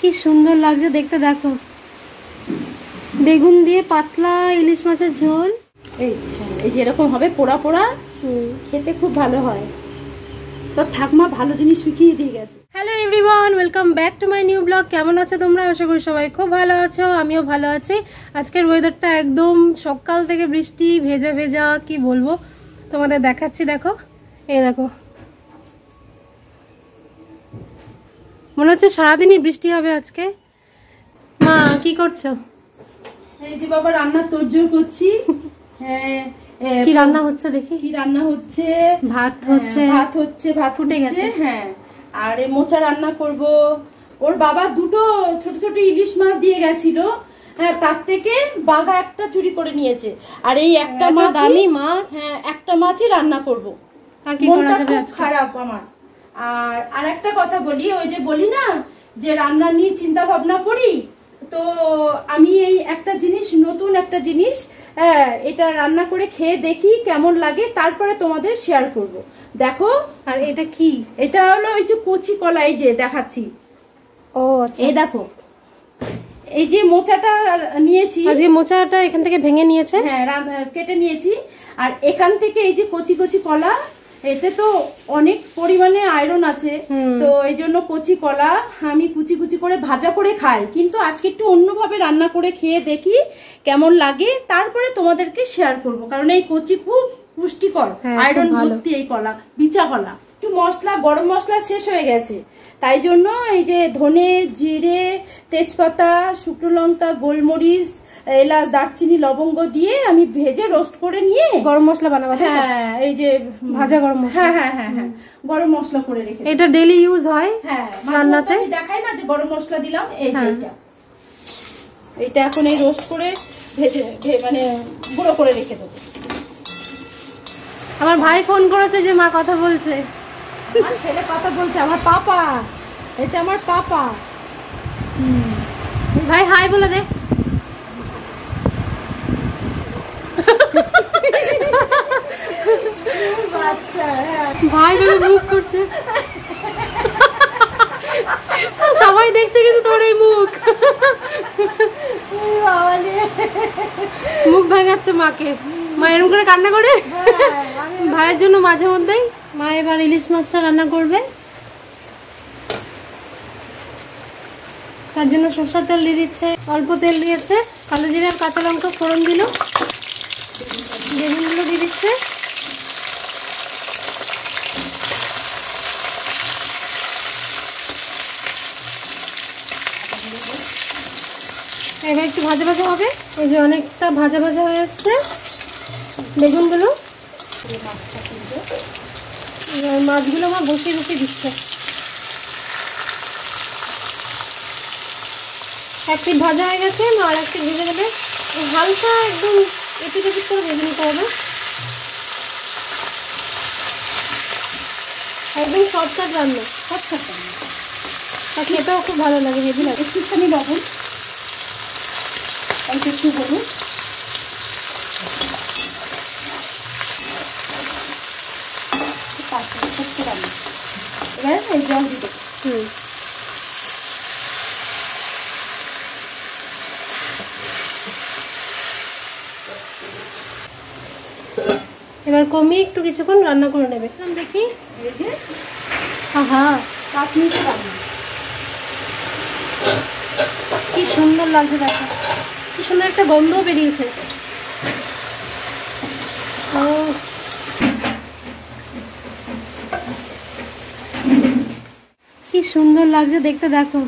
কি সুন্দর লাগছে দেখতে, দেখো বেগুন দিয়ে পাতলা ইলিশ মাছের ঝোল। এই যে এরকম হবে পোড়া পোড়া, খেতে খুব ভালো হয়। তো ঠাকুমা ভালো জিনিস শিখিয়ে দিয়ে গেছে। Hello everyone, welcome back to my new blog. কেমন আছো তোমরা? আশা করি সবাই খুব ভালো আছো, আমিও ভালো আছি। আজকের ওয়েদারটা একদম সকাল থেকে বৃষ্টি, ভেজা ভেজা, কি বলবো তোমাদের দেখাচ্ছি। দেখো, এই দেখো, মনে হচ্ছে সারাদিনই বৃষ্টি হবে আজকে। মা কি করছো? এই যে বাবা রান্নার তোড়জোড় করছি। কি রান্না হচ্ছে দেখি? কি রান্না হচ্ছে? ভাত হচ্ছে। ভাত ফুটে গেছে। হ্যাঁ, আর এই মোচা রান্না করব। ওর বাবা দুটো ছোট ছোট ইলিশ মাছ দিয়ে গেছিল, তার থেকে বাঘা একটা চুরি করে নিয়েছে। আর এই একটা মাছ, দামি মাছ, হ্যাঁ একটা মাছই রান্না করব। আর কি করা যাবে আজকে? খারাপ আমার। আর একটা কথা বলি, ওই যে বলি না যে রান্না নিয়ে চিন্তা ভাবনা করি, তো আমি এই একটা জিনিস, নতুন একটা জিনিস, এটা রান্না করে খেয়ে দেখি কেমন লাগে, তারপরে তোমাদের শেয়ার করব। দেখো। আর এটা কি? এটা হলো ওই যে কচি কলা, এই যে দেখাচ্ছি। ও আচ্ছা, এই দেখো, এই যে মোচাটা নিয়েছি আজকে। মোচাটা এখান থেকে ভেঙে নিয়েছে, হ্যাঁ কেটে নিয়েছি। আর এখান থেকে এই যে কচি কচি কলা, এতে তো অনেক পরিমাণে আয়রন আছে, তো এই জন্য কচি কলা আমি কুচি কুচি করে ভাজা করে খাই। কিন্তু আজকে একটু অন্যভাবে রান্না করে খেয়ে দেখি কেমন লাগে, তারপরে তোমাদেরকে শেয়ার করব। কারণ এই কচি খুব পুষ্টিকর, আয়রন ভর্তি এই কলা, বিচা কলা। একটু মশলা, গরম মশলা শেষ হয়ে গেছে, তাই জন্য এই যে ধনে, জিরে, তেজপাতা, শুকনো লঙ্কা, গোলমরিচ, এলাচ, দারচিনি, লবঙ্গ দিয়ে আমি ভেজে রোস্ট করে নিয়ে গরম মশলা বানাবো। হ্যাঁ, এই যে ভাজা গরম মশলা। হ্যাঁ হ্যাঁ হ্যাঁ হ্যাঁ, গরম মশলা করে রেখে। এটা ডেইলি ইউজ হয়। হ্যাঁ, রান্নাতে দেখাই না যে গরম মশলা দিলাম। এই যে এইটা এখন এই রোস্ট করে ভেজে মানে গুঁড়ো করে রেখে দেবো। আমার ভাই ফোন করেছে যে মা কথা বলছে। আমার ছেলে কথা বলছে, আমার পাপা, এটা আমার পাপা। ভাই হাই বলে দে। ভাই বলে মুখ করছে, সবাই দেখছে কিন্তু তোর এই মুখ। মুখ ভাঙাচ্ছে মাকে। মা এরকম করে কান্না করে ভাইয়ের জন্য মাঝে মধ্যেই। মা এবার ইলিশ মাছটা রান্না করবে, তার জন্য সরষের তেল দিয়ে দিচ্ছে, অল্প তেল দিয়েছে, কালো জিরে আর কাঁচা লঙ্কা ফোড়ন দিল, বেগুনগুলো দিয়ে দিচ্ছে। এবার একটু ভাজা ভাজা হবে। এই যে অনেকটা ভাজা ভাজা হয়ে এসছে বেগুনগুলো। মাছগুলো আমার বসিয়ে বসিয়ে দিচ্ছে। একটি ভাজা হয়ে গেছে, আর একটি ভেজে দেবে। হালকা একদম এপিট এপিট করে ভেজে নিতে হবে, একদম শর্টকাট রান্না। শর্টকাট রান্না, তা খেতেও খুব ভালো লাগে, হেভি লাগে। একটুখানি লবণ, একটু হলুদ, এবার এই জল দিতে। এবার কমিয়ে একটু কিছুক্ষণ রান্না করে নেবে। দেখি, এই যে আহা 5 মিনিট রান্না, কি সুন্দর লাগছে। দেখো কি সুন্দর একটা গন্ধ বেরিয়েছে। ও কি সুন্দর লাগছে দেখতে, দেখো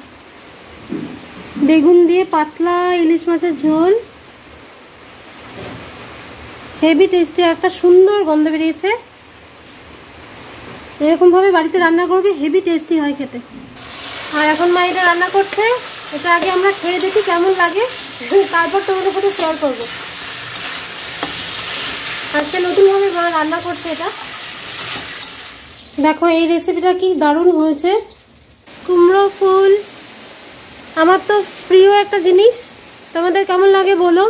বেগুন দিয়ে পাতলা ইলিশ মাছের ঝোল, হেভি টেস্টি, একটা সুন্দর গন্ধ বেরিয়েছে। এরকম ভাবে বাড়িতে রান্না করবে, হেভি টেস্টি হয় খেতে। আর এখন মা এটা রান্না করছে, এটা আগে আমরা খেয়ে দেখি কেমন লাগে, তারপর তোমাদের সাথে শেয়ার করব। আজকে নতুনভাবে মা রান্না করছে এটা। দেখো এই রেসিপিটা কি দারুণ হয়েছে। কুমড়ো ফুল আমার তো প্রিয় একটা জিনিস, তোমাদের কেমন লাগে বলো।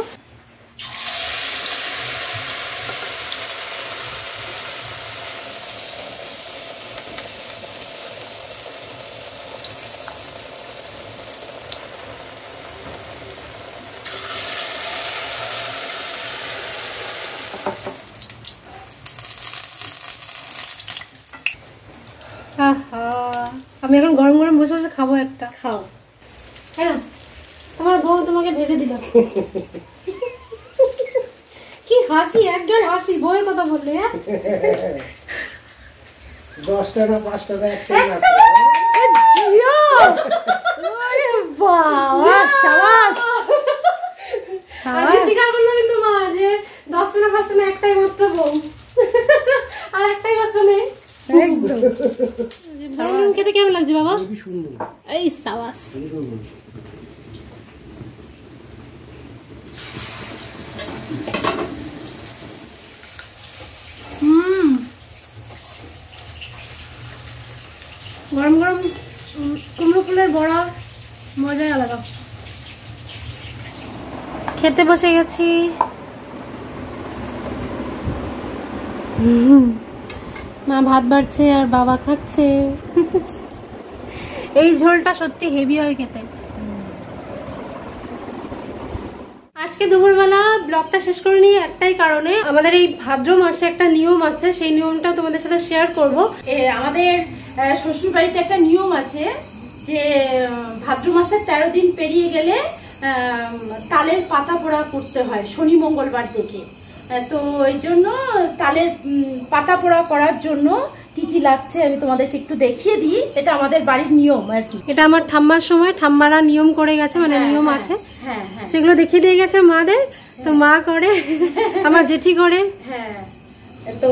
আমি এখন গরম গরম বসে বসে খাবো একটা। খাও। হ্যাঁ, তোমার বউ তোমাকে ভেজে দিল। কি হাসি, একজন হাসি বউয়ের কথা বললে। 10 টাকা 5 টাকা একটা জিও, আরে বাবা, শাবাশ। আজকে স্বীকার করলো কিন্তু মা যে 10 টাকা 5 টাকা একটাই মাত্র বউ, আর একটাই মাত্র মেয়ে। একদম। খেতে কেমন লাগছে বাবা? খুবই সুন্দর। এই শাবাশ। গরম গরম কুমড়ো ফুলের বড়া মজাই আলাদা। খেতে বসে গেছি। মা ভাত বাড়ছে আর বাবা খাচ্ছে। এই ঝোলটা সত্যি হেভি হয় খেতে। আজকে দুপুরবেলা ব্লগটা শেষ করে নিয়ে একটাই কারণে, আমাদের এই ভাদ্র মাসে একটা নিয়ম আছে, সেই নিয়মটা তোমাদের সাথে শেয়ার করব। আমাদের শ্বশুর বাড়িতে একটা নিয়ম আছে যে ভাদ্র মাসের 13 দিন পেরিয়ে গেলে তালের পাতা পোড়া করতে হয় শনি মঙ্গলবার দেখে। তো এই জন্য তালের পাতা পোড়া করার জন্য কি কি লাগছে আমি তোমাদেরকে একটু দেখিয়ে দিই। এটা আমাদের বাড়ির নিয়ম আর কি। এটা আমার ঠাম্মার সময় ঠাম্মারা নিয়ম করে গেছে, মানে নিয়ম আছে, সেগুলো দেখিয়ে দিয়ে গেছে মাদের। তো মা করে, আমার জেঠি করে। হ্যাঁ, তো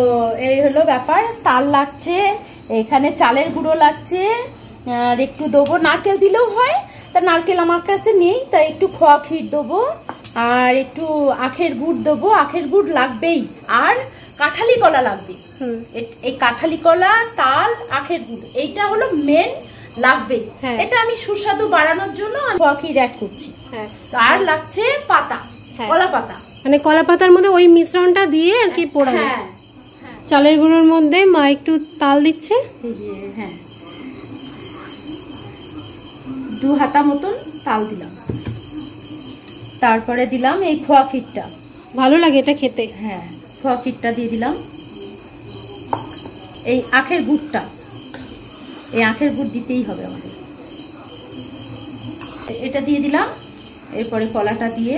এই হলো ব্যাপার। তাল লাগছে, এখানে চালের গুঁড়ো লাগছে, আর একটু দেবো, নারকেল দিলেও হয়, তা নারকেল আমার কাছে নেই, তাই একটু খোয়া ক্ষীর দেবো, আর একটু আখের গুড় দেবো। আখের গুড় লাগবেই, আর কাঁঠালি কলা লাগবে। এই কাঁঠালি কলা, তাল, আখের গুড়, এইটা হলো মেন লাগবেই। এটা আমি সুস্বাদু বাড়ানোর জন্য খোয়া ক্ষীর অ্যাড করছি। আর লাগছে পাতা, কলা পাতা, মানে কলা পাতার মধ্যে ওই মিশ্রণটা দিয়ে আর কি পোড়ানো। চালের গুঁড়োর মধ্যে মা একটু তাল দিচ্ছে। হ্যাঁ, 2 হাতা মতন তাল দিলাম। তারপরে দিলাম এই খোয়া ক্ষীরটা। ভালো লাগে এটা খেতে। হ্যাঁ, খোয়া ক্ষীরটা দিয়ে দিলাম। এই আখের গুড়টা, এই আখের গুড় দিতেই হবে আমাদের। এটা দিয়ে দিলাম। এরপরে কলাটা দিয়ে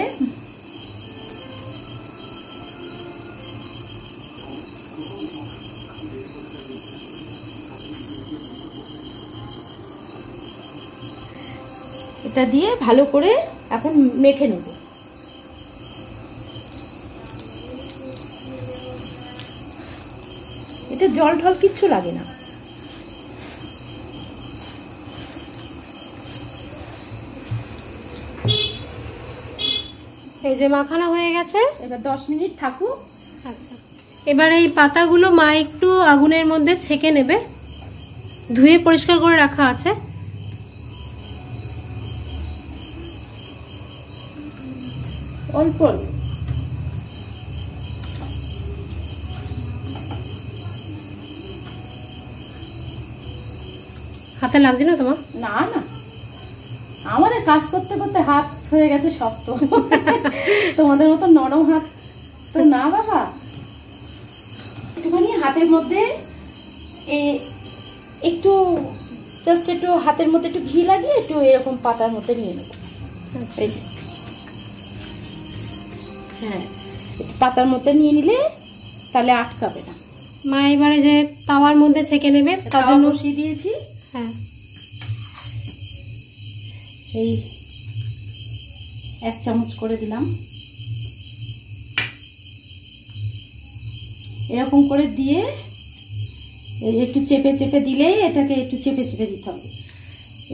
এটা দিয়ে ভালো করে এখন মেখে নেব। এটা জল ঢল কিচ্ছু লাগে না। এই যে মাখানো হয়ে গেছে, এবার 10 মিনিট থাকুক। আচ্ছা, এবার এই পাতাগুলো মা একটু আগুনের মধ্যে ছেঁকে নেবে, ধুয়ে পরিষ্কার করে রাখা আছে। অল্প হাতে লাগছে না তোমার? না না, আমাদের কাজ করতে করতে হাত হয়ে গেছে শক্ত। তোমাদের মতো নরম হাত তো না বাবা। একটুখানি হাতের মধ্যে একটু জাস্ট একটু হাতের মধ্যে একটু ঘি লাগিয়ে একটু এরকম পাতার মধ্যে নিয়ে নেব। এই যে, হ্যাঁ, পাতার মধ্যে নিয়ে নিলে তাহলে আটকাবে না। মা এবারে যে তাওয়ার মধ্যে ছেঁকে নেবে, তার জন্য বসিয়ে দিয়েছি। হ্যাঁ, এই 1 চামচ করে দিলাম। এরকম করে দিয়ে একটু চেপে চেপে দিলে, এটাকে একটু চেপে চেপে দিতে হবে।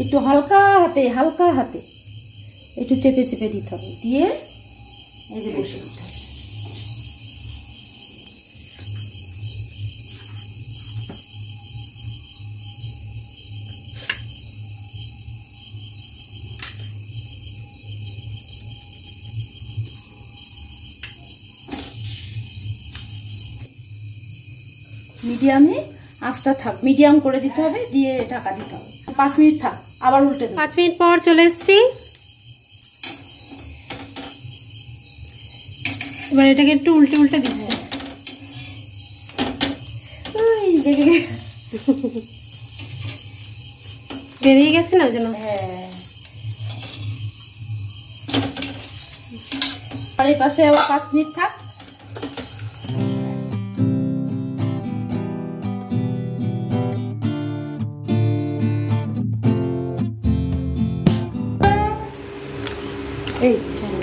একটু হালকা হাতে একটু চেপে চেপে দিতে হবে, দিয়ে এই যে বসে দিতে হবে। মিডিয়ামে আঁচটা থাক, মিডিয়াম করে দিতে হবে, দিয়ে ঢাকা দিতে হবে। 5 মিনিট থাক, আবার উল্টে দেব। 5 মিনিট পর চলে এসেছি। এবার এটাকে একটু উল্টে উল্টে দিচ্ছি। বেরিয়ে গেছে না ওই জন্য। হ্যাঁ, আর এই পাশে আবার 5 মিনিট থাক।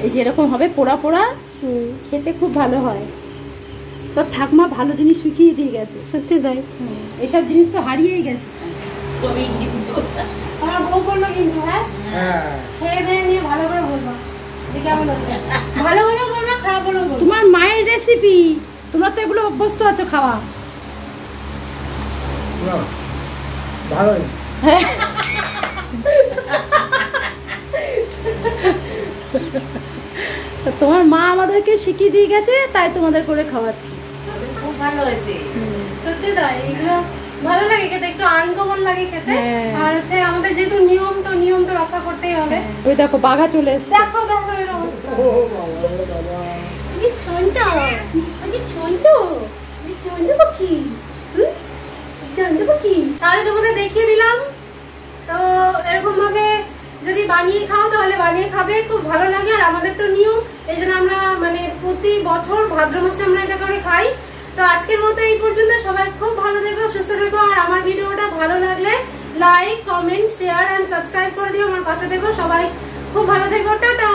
এই যে এরকম হবে পোড়া পোড়া, খেতে খুব ভালো হয়। তোর ঠাকমা ভালো জিনিস শুকিয়ে দিয়ে গেছে। সত্যি তাই, এইসব জিনিস তো হারিয়েই গেছে। আমার বউ করলো কিন্তু। হ্যাঁ, হ্যাঁ, খেয়ে দিয়ে নিয়ে ভালো করে বলবো যে কেমন হচ্ছে। ভালো হলেও বলবো, খারাপ হলেও বলবো। তোমার মায়ের রেসিপি, তোমরা তো এগুলো অভ্যস্ত আছো খাওয়া। না, ভালোই। তো তোমার মা আমাদেরকে শিখিয়ে দিয়ে গেছে, তাই তোমাদের করে খাওয়াচ্ছি। খুব ভালো হয়েছে, সত্যি তাই। এগুলো ভালো লাগে খেতে, একটু আনকমন লাগে খেতে। হ্যাঁ। আর হচ্ছে আমাদের যেহেতু নিয়ম তো রক্ষা করতেই হবে। ওই দেখো বাঘা চলে এসছে। দেখো দেখো এর অবস্থা। ও বাবা রে বাবা। এই ছন্টা, এই ছন্টু, এই ছন্টু পাখি, ছন্টু পাখি। তাহলে তোমাদের দেখিয়ে দিলাম। তো এরকম ভাবে যদি বানিয়ে খাও তাহলে বানিয়ে খাবে, খুব ভালো লাগে। আর আমাদের তো নিয়ম, এই জন্য আমরা মানে প্রতি বছর ভাদ্র মাসে আমরা এটা করে খাই। তো আজকের মতো এই পর্যন্ত। সবাই খুব ভালো থেকো, সুস্থ থেকো। আর আমার ভিডিওটা ভালো লাগলে like, comment, share and subscribe করে দিও। আমার পাশে থেকো। সবাই খুব ভালো থেকো। টাটা।